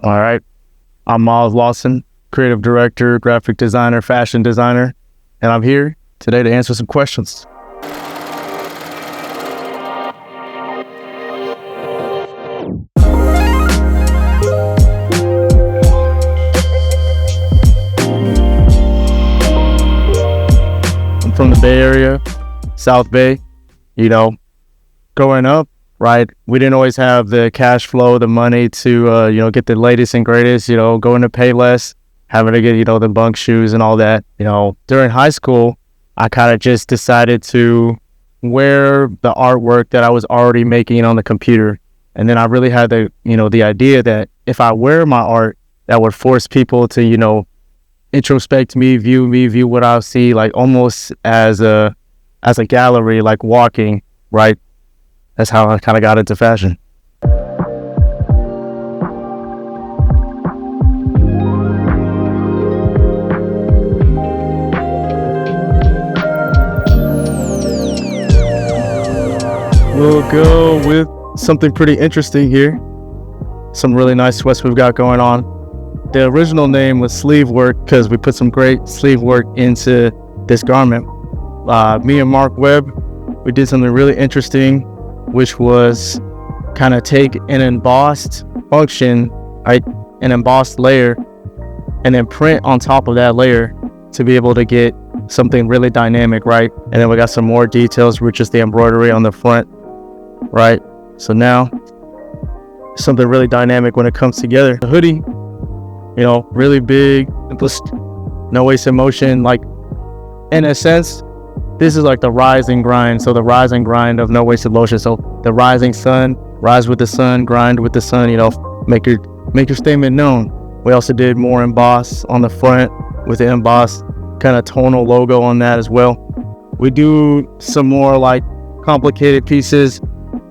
All right. I'm Lawson, creative director, graphic designer, fashion designer, and I'm here today to answer some questions. I'm from the Bay Area, South Bay. Growing up, right, we didn't always have the cash flow, the money to, get the latest and greatest, going to Payless, having to get, the bunk shoes and all that. During high school, I kind of just decided to wear the artwork that I was already making on the computer. And then I really had the idea that if I wear my art, that would force people to, introspect me, view what I see, like almost as a gallery, like walking, right? That's how I kind of got into fashion. We'll go with something pretty interesting here. Some really nice sweats we've got going on. The original name was sleeve work because we put some great sleeve work into this garment. Me and Mark Webb, we did something really interesting, which was kind of take an embossed function, right, an embossed layer, and then print on top of that layer to be able to get something really dynamic, right? And then we got some more details, which is the embroidery on the front, right? So now, something really dynamic when it comes together. The hoodie, really big, no waste of motion. Like, in a sense, this is like the rise and grind. So the rise and grind of no wasted motion. So the rising sun, rise with the sun, grind with the sun, make your statement known. We also did more emboss on the front with the embossed kind of tonal logo on that as well. We do some more like complicated pieces.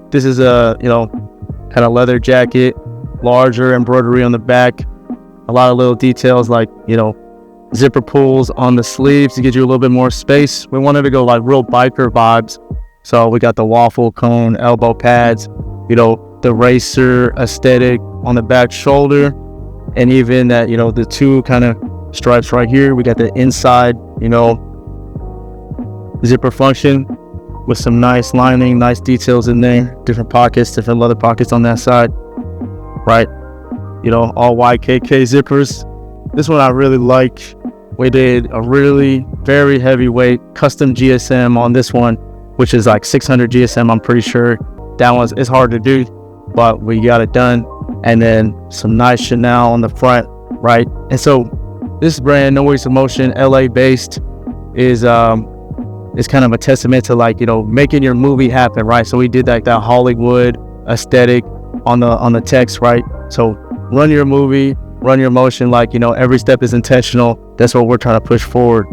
This is a, kind of leather jacket, larger embroidery on the back, a lot of little details like, zipper pulls on the sleeves to get you a little bit more space. We wanted to go like real biker vibes. So we got the waffle cone, elbow pads, the racer aesthetic on the back shoulder. And even that, the two kind of stripes right here. We got the inside, zipper function with some nice lining, nice details in there. Different pockets, different leather pockets on that side, right? All YKK zippers. This one I really like. We did a really very heavyweight custom GSM on this one, which is like 600 GSM. I'm pretty sure that it's hard to do, but we got it done. And then some nice Chanel on the front, right? And so this brand, No Waste of Motion, LA based, is kind of a testament to like, making your movie happen, right? So we did like that Hollywood aesthetic on the text, right? So run your movie, run your motion, like, every step is intentional. That's what we're trying to push forward.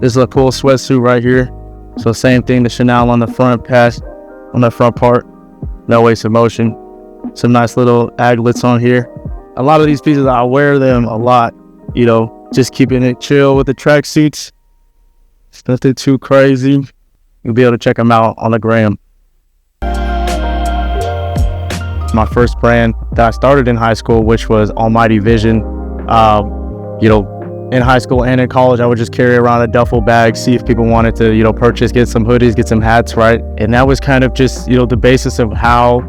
This is a cool sweatsuit right here. So same thing, the Chanel on the front patch, on the front part, no waste of motion. Some nice little aglets on here. A lot of these pieces, I wear them a lot, just keeping it chill with the tracksuits. It's nothing too crazy. You'll be able to check them out on the gram. My first brand that I started in high school, which was Almighty Vision. In high school and in college, I would just carry around a duffel bag, see if people wanted to, purchase, get some hoodies, get some hats, right? And that was kind of just, the basis of how,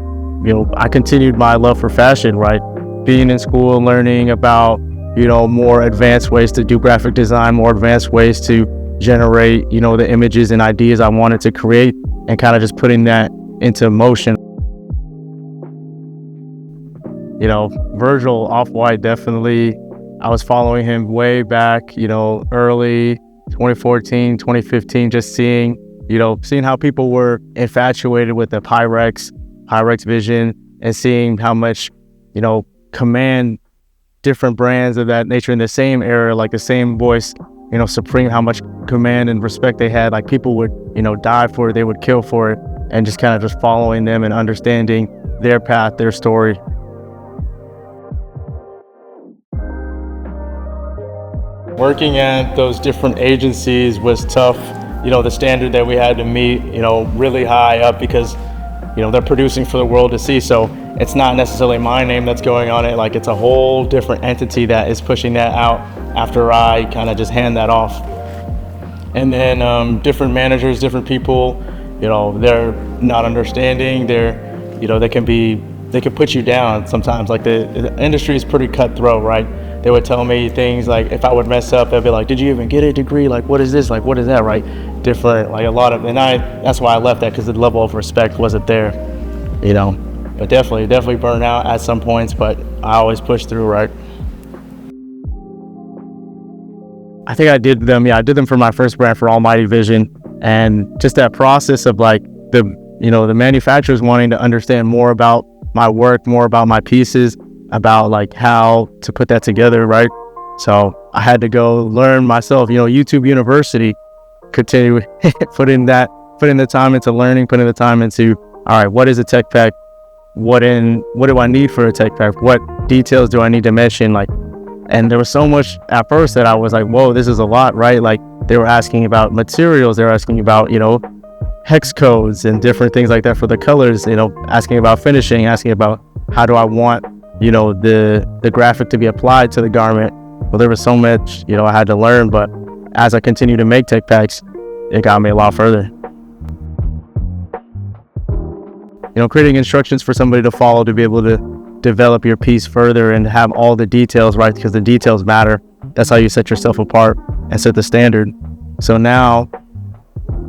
I continued my love for fashion, right? Being in school and learning about, more advanced ways to do graphic design, more advanced ways to generate, the images and ideas I wanted to create, and kind of just putting that into motion. Virgil Off-White, definitely. I was following him way back, early 2014, 2015, just seeing how people were infatuated with the Pyrex vision, and seeing how much, command different brands of that nature in the same era, like the same voice, Supreme, how much command and respect they had. Like people would, die for it, they would kill for it, and just kind of just following them and understanding their path, their story. Working at those different agencies was tough. The standard that we had to meet, really high up, because they're producing for the world to see. So it's not necessarily my name that's going on it. Like, it's a whole different entity that is pushing that out after I kind of just hand that off. And then different managers, different people, they're not understanding. They can put you down sometimes. Like, the industry is pretty cutthroat, right? They would tell me things like, if I would mess up, they'd be like, did you even get a degree? Like, what is this? Like, what is that, right? Different, like a lot of, that's why I left that, because the level of respect wasn't there, But definitely burned out at some points, but I always push through, right? I think I did them for my first brand, for Almighty Vision. And just that process of like the manufacturers wanting to understand more about my work, more about my pieces, about like how to put that together, right? So I had to go learn myself, YouTube University, continue putting the time into learning, putting the time into, all right, what is a tech pack? What do I need for a tech pack? What details do I need to mention? Like, and there was so much at first that I was like, whoa, this is a lot, right? Like, they were asking about materials, they were asking about, hex codes and different things like that for the colors, asking about finishing, asking about how do I want, the graphic to be applied to the garment. Well, there was so much, I had to learn, but as I continued to make tech packs, it got me a lot further. Creating instructions for somebody to follow to be able to develop your piece further and have all the details, right? Because the details matter. That's how you set yourself apart and set the standard. So now,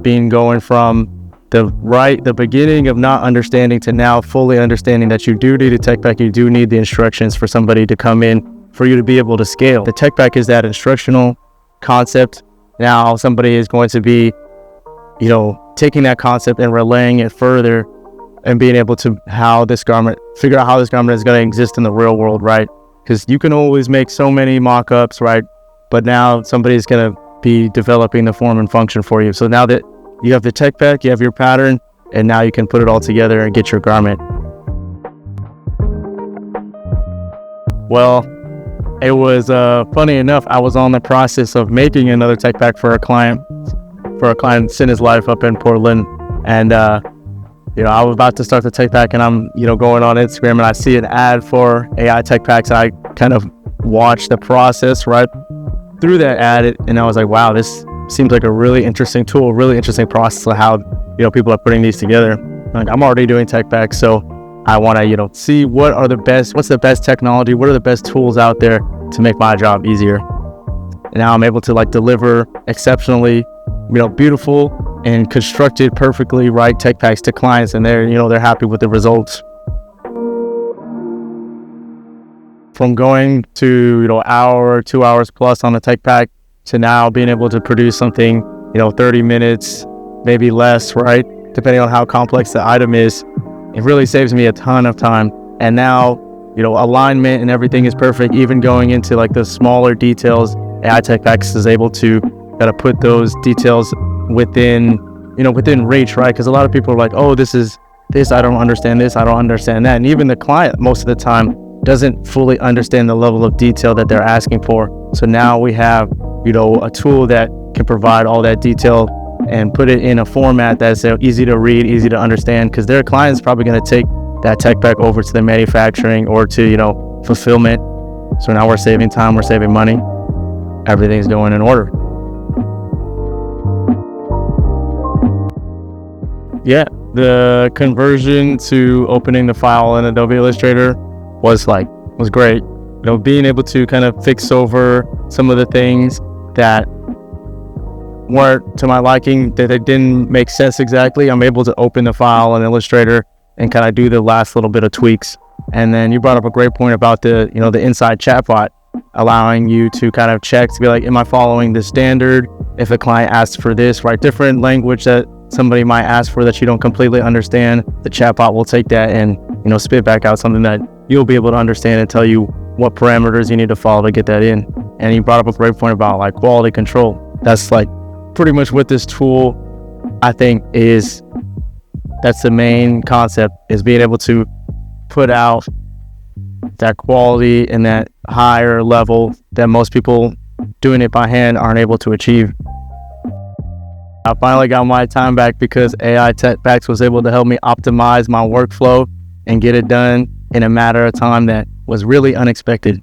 going from the beginning of not understanding to now fully understanding that you do need a tech pack, you do need the instructions for somebody to come in for you to be able to scale. The tech pack is that instructional concept. Now somebody is going to be, taking that concept and relaying it further and being able to figure out how this garment is going to exist in the real world, right? Because you can always make so many mock-ups, right? But now somebody's going to be developing the form and function for you. So now that you have the tech pack, you have your pattern, and now you can put it all together and get your garment. Well, it was funny enough, I was on the process of making another tech pack for a client in his life up in Portland. And I was about to start the tech pack, and I'm going on Instagram, and I see an ad for AI tech packs. I kind of watched the process right through that ad, and I was like, wow, this seems like a really interesting tool, really interesting process of how people are putting these together. Like, I'm already doing tech packs, so I want to see what's the best technology, what are the best tools out there to make my job easier. And now I'm able to deliver exceptionally beautiful and constructed perfectly right tech packs to clients, and they're happy with the results. From going to hour, 2 hours plus on a tech pack to now being able to produce something 30 minutes, maybe less, right? Depending on how complex the item is, it really saves me a ton of time. And now alignment and everything is perfect. Even going into the smaller details, AI tech packs is able to put those details within reach, right? Because a lot of people are like, oh, this, I don't understand this, I don't understand that. And even the client most of the time doesn't fully understand the level of detail that they're asking for. So now we have, a tool that can provide all that detail and put it in a format that's easy to read, easy to understand, because their client's probably going to take that tech pack over to the manufacturing or to, fulfillment. So now we're saving time, we're saving money, everything's going in order. Yeah, the conversion to opening the file in Adobe Illustrator was great. Being able to kind of fix over some of the things that weren't to my liking, that it didn't make sense exactly. I'm able to open the file in Illustrator and kind of do the last little bit of tweaks. And then you brought up a great point about the inside chatbot, allowing you to kind of check to be like, am I following the standard? If a client asks for this, right, different language that somebody might ask for that you don't completely understand, the chatbot will take that and spit back out something that you'll be able to understand and tell you what parameters you need to follow to get that in. And you brought up a great point about quality control. That's pretty much what this tool, I think, that's the main concept, is being able to put out that quality and that higher level that most people doing it by hand aren't able to achieve. I finally got my time back because AI Tech Packs was able to help me optimize my workflow and get it done in a matter of time that was really unexpected.